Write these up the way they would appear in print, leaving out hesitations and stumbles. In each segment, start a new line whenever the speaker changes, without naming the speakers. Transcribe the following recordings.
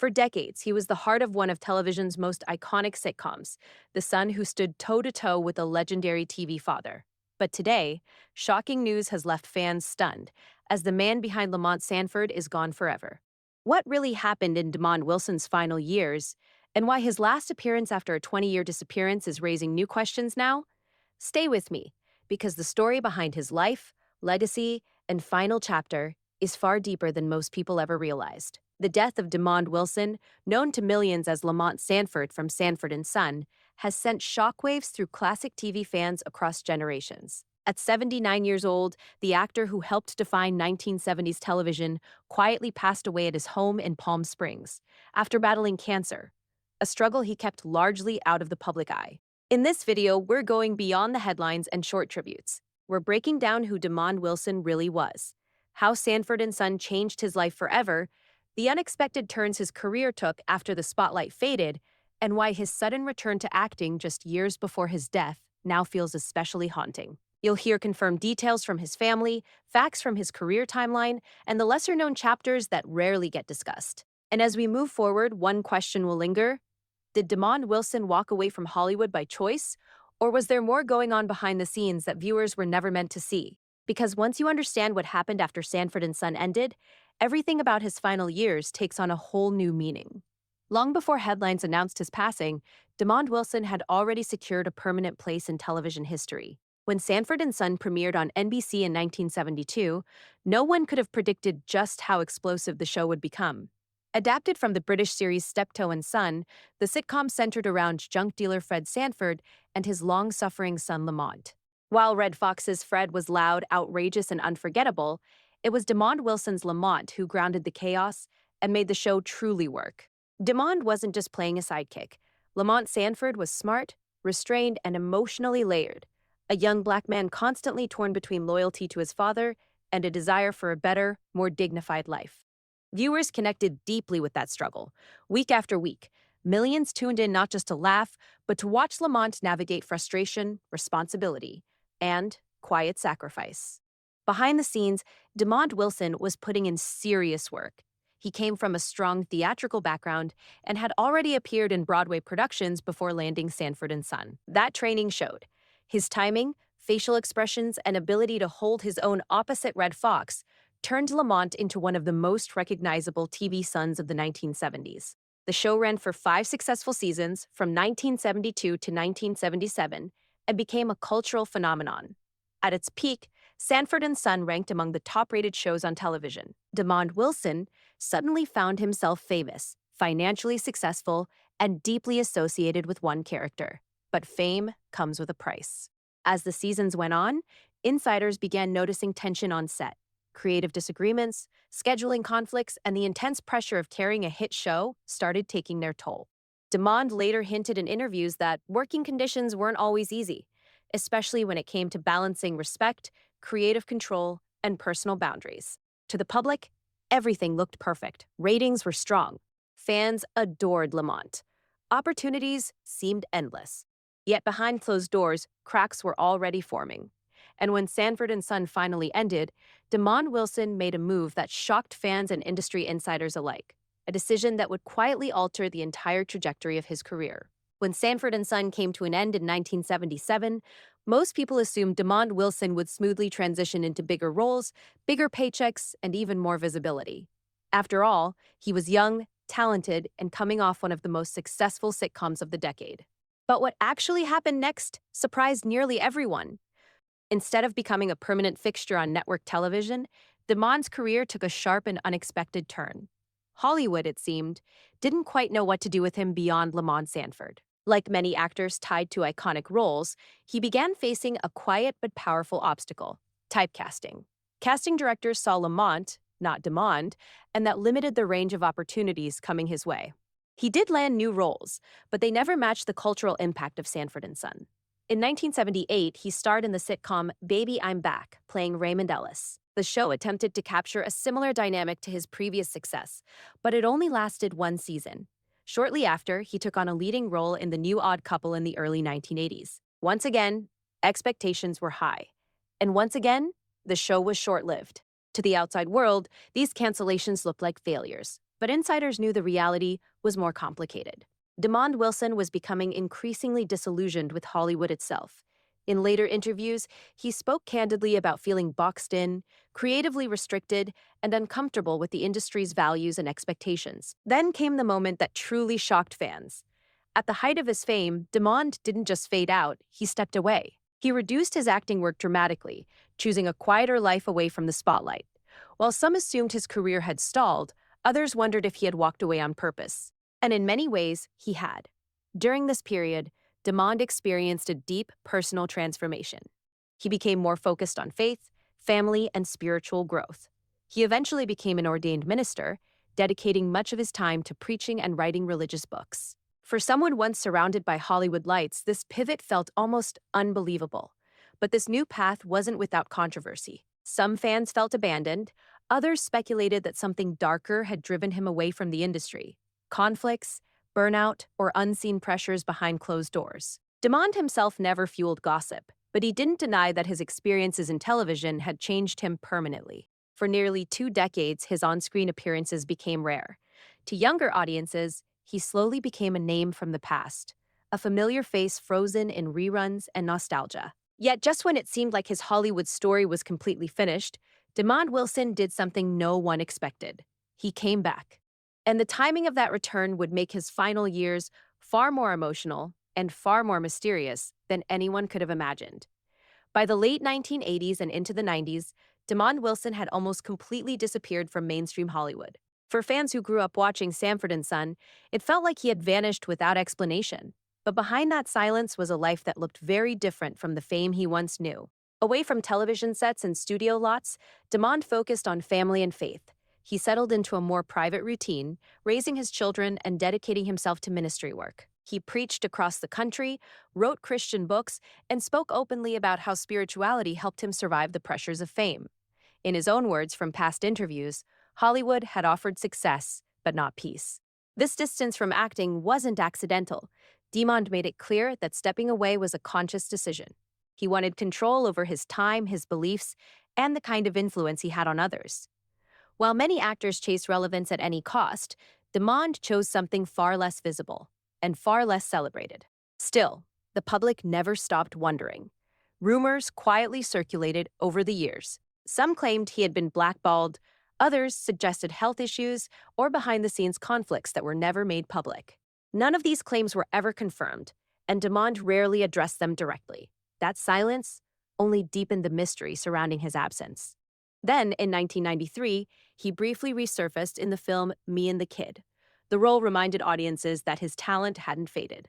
For decades, he was the heart of one of television's most iconic sitcoms, the son who stood toe-to-toe with a legendary TV father. But today, shocking news has left fans stunned, as the man behind Lamont Sanford is gone forever. What really happened in Demond Wilson's final years, and why his last appearance after a 20-year disappearance is raising new questions now? Stay with me, because the story behind his life, legacy, and final chapter is far deeper than most people ever realized. The death of Demond Wilson, known to millions as Lamont Sanford from Sanford and Son, has sent shockwaves through classic TV fans across generations. At 79 years old, the actor who helped define 1970s television quietly passed away at his home in Palm Springs after battling cancer, a struggle he kept largely out of the public eye. In this video, we're going beyond the headlines and short tributes. We're breaking down who Demond Wilson really was, how Sanford and Son changed his life forever, the unexpected turns his career took after the spotlight faded, and why his sudden return to acting just years before his death now feels especially haunting. You'll hear confirmed details from his family, facts from his career timeline, and the lesser-known chapters that rarely get discussed. And as we move forward, one question will linger. Did Demond Wilson walk away from Hollywood by choice, or was there more going on behind the scenes that viewers were never meant to see? Because once you understand what happened after Sanford and Son ended, everything about his final years takes on a whole new meaning. Long before headlines announced his passing, Demond Wilson had already secured a permanent place in television history. When Sanford and Son premiered on NBC in 1972, no one could have predicted just how explosive the show would become. Adapted from the British series Steptoe and Son, the sitcom centered around junk dealer Fred Sanford and his long-suffering son Lamont. While Redd Foxx's Fred was loud, outrageous, and unforgettable, it was Demond Wilson's Lamont who grounded the chaos and made the show truly work. Demond wasn't just playing a sidekick. Lamont Sanford was smart, restrained, and emotionally layered, a young black man constantly torn between loyalty to his father and a desire for a better, more dignified life. Viewers connected deeply with that struggle. Week after week, millions tuned in not just to laugh, but to watch Lamont navigate frustration, responsibility, and quiet sacrifice. Behind the scenes, Demond Wilson was putting in serious work. He came from a strong theatrical background and had already appeared in Broadway productions before landing Sanford and Son. That training showed. His timing, facial expressions, and ability to hold his own opposite Redd Foxx turned Lamont into one of the most recognizable TV sons of the 1970s. The show ran for 5 successful seasons from 1972 to 1977 and became a cultural phenomenon. At its peak, Sanford and Son ranked among the top-rated shows on television. Demond Wilson suddenly found himself famous, financially successful, and deeply associated with one character. But fame comes with a price. As the seasons went on, insiders began noticing tension on set. Creative disagreements, scheduling conflicts, and the intense pressure of carrying a hit show started taking their toll. Demond later hinted in interviews that working conditions weren't always easy, especially when it came to balancing respect, creative control, and personal boundaries. To the public, everything looked perfect. Ratings were strong. Fans adored Lamont. Opportunities seemed endless. Yet behind closed doors, cracks were already forming. And when Sanford and Son finally ended, Demond Wilson made a move that shocked fans and industry insiders alike, a decision that would quietly alter the entire trajectory of his career. When Sanford and Son came to an end in 1977, most people assumed Demond Wilson would smoothly transition into bigger roles, bigger paychecks, and even more visibility. After all, he was young, talented, and coming off one of the most successful sitcoms of the decade. But what actually happened next surprised nearly everyone. Instead of becoming a permanent fixture on network television, Demond's career took a sharp and unexpected turn. Hollywood, it seemed, didn't quite know what to do with him beyond Lamont Sanford. Like many actors tied to iconic roles, he began facing a quiet but powerful obstacle: typecasting. Casting directors saw Lamont, not Demond, and that limited the range of opportunities coming his way. He did land new roles, but they never matched the cultural impact of Sanford and Son. In 1978, he starred in the sitcom Baby, I'm Back, playing Raymond Ellis. The show attempted to capture a similar dynamic to his previous success, but it only lasted one season. Shortly after, he took on a leading role in The New Odd Couple in the early 1980s. Once again, expectations were high. And once again, the show was short-lived. To the outside world, these cancellations looked like failures. But insiders knew the reality was more complicated. Demond Wilson was becoming increasingly disillusioned with Hollywood itself. In later interviews, he spoke candidly about feeling boxed in, creatively restricted, and uncomfortable with the industry's values and expectations. Then came the moment that truly shocked fans. At the height of his fame, Demond didn't just fade out, he stepped away. He reduced his acting work dramatically, choosing a quieter life away from the spotlight. While some assumed his career had stalled, others wondered if he had walked away on purpose. And in many ways, he had. During this period, Demond experienced a deep personal transformation. He became more focused on faith, family, and spiritual growth. He eventually became an ordained minister, dedicating much of his time to preaching and writing religious books. For someone once surrounded by Hollywood lights, this pivot felt almost unbelievable. But this new path wasn't without controversy. Some fans felt abandoned, others speculated that something darker had driven him away from the industry. Conflicts, burnout, or unseen pressures behind closed doors. Demond himself never fueled gossip, but he didn't deny that his experiences in television had changed him permanently. For nearly 2 decades, his on-screen appearances became rare. To younger audiences, he slowly became a name from the past, a familiar face frozen in reruns and nostalgia. Yet just when it seemed like his Hollywood story was completely finished, Demond Wilson did something no one expected. He came back. And the timing of that return would make his final years far more emotional and far more mysterious than anyone could have imagined. By the late 1980s and into the 90s, Demond Wilson had almost completely disappeared from mainstream Hollywood. For fans who grew up watching Sanford and Son, it felt like he had vanished without explanation. But behind that silence was a life that looked very different from the fame he once knew. Away from television sets and studio lots, Demond focused on family and faith. He settled into a more private routine, raising his children and dedicating himself to ministry work. He preached across the country, wrote Christian books, and spoke openly about how spirituality helped him survive the pressures of fame. In his own words from past interviews, Hollywood had offered success, but not peace. This distance from acting wasn't accidental. Demond made it clear that stepping away was a conscious decision. He wanted control over his time, his beliefs, and the kind of influence he had on others. While many actors chase relevance at any cost, Demond chose something far less visible and far less celebrated. Still, the public never stopped wondering. Rumors quietly circulated over the years. Some claimed he had been blackballed, others suggested health issues or behind-the-scenes conflicts that were never made public. None of these claims were ever confirmed, and Demond rarely addressed them directly. That silence only deepened the mystery surrounding his absence. Then, in 1993, he briefly resurfaced in the film Me and the Kid. The role reminded audiences that his talent hadn't faded.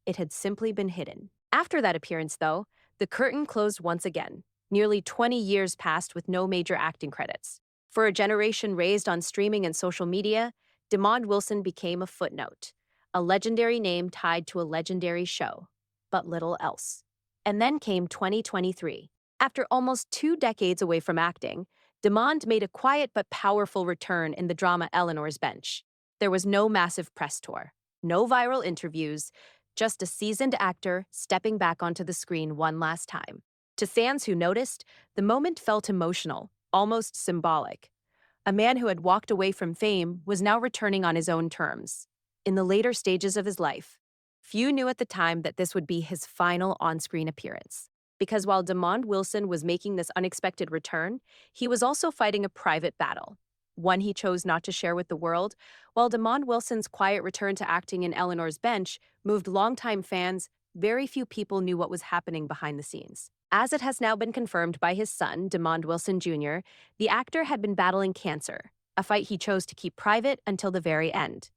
It had simply been hidden. After that appearance, though, the curtain closed once again. Nearly 20 years passed with no major acting credits. For a generation raised on streaming and social media, Demond Wilson became a footnote, a legendary name tied to a legendary show, but little else. And then came 2023. After almost 2 decades away from acting, Demond made a quiet but powerful return in the drama Eleanor's Bench. There was no massive press tour, no viral interviews, just a seasoned actor stepping back onto the screen one last time. To fans who noticed, the moment felt emotional, almost symbolic. A man who had walked away from fame was now returning on his own terms. In the later stages of his life, few knew at the time that this would be his final on-screen appearance. Because while Demond Wilson was making this unexpected return, he was also fighting a private battle, one he chose not to share with the world. While Demond Wilson's quiet return to acting in Eleanor's Bench moved longtime fans, very few people knew what was happening behind the scenes. As it has now been confirmed by his son, Demond Wilson Jr., the actor had been battling cancer, a fight he chose to keep private until the very end.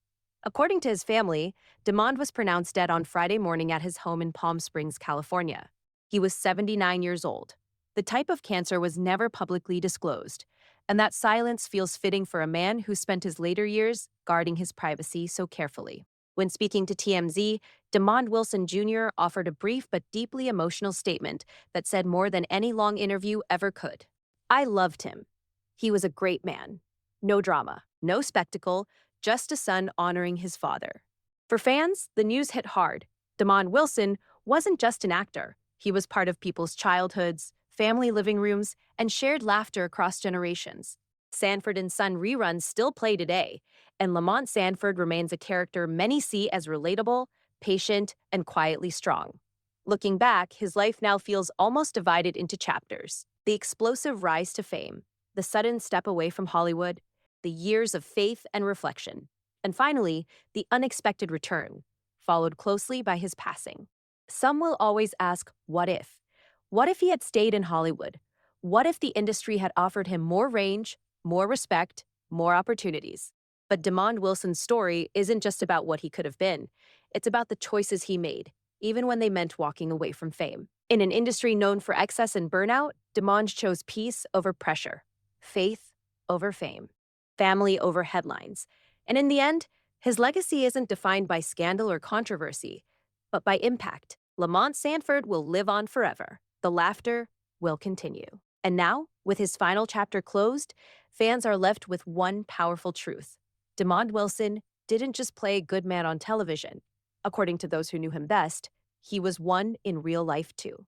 According to his family, Demond was pronounced dead on Friday morning at his home in Palm Springs, California. He was 79 years old. The type of cancer was never publicly disclosed, and that silence feels fitting for a man who spent his later years guarding his privacy so carefully. When speaking to TMZ, Demond Wilson Jr. offered a brief but deeply emotional statement that said more than any long interview ever could. "I loved him. He was a great man. No drama, no spectacle, just a son honoring his father." For fans, the news hit hard. Demond Wilson wasn't just an actor. He was part of people's childhoods, family living rooms, and shared laughter across generations. Sanford and Son reruns still play today, and Lamont Sanford remains a character many see as relatable, patient, and quietly strong. Looking back, his life now feels almost divided into chapters: the explosive rise to fame, the sudden step away from Hollywood, the years of faith and reflection, and finally, the unexpected return, followed closely by his passing. Some will always ask, what if? What if he had stayed in Hollywood? What if the industry had offered him more range, more respect, more opportunities? But Demond Wilson's story isn't just about what he could have been. It's about the choices he made, even when they meant walking away from fame. In an industry known for excess and burnout, Demond chose peace over pressure, faith over fame, family over headlines. And in the end, his legacy isn't defined by scandal or controversy, but by impact. Lamont Sanford will live on forever. The laughter will continue. And now, with his final chapter closed, fans are left with one powerful truth. Demond Wilson didn't just play a good man on television. According to those who knew him best, he was one in real life too.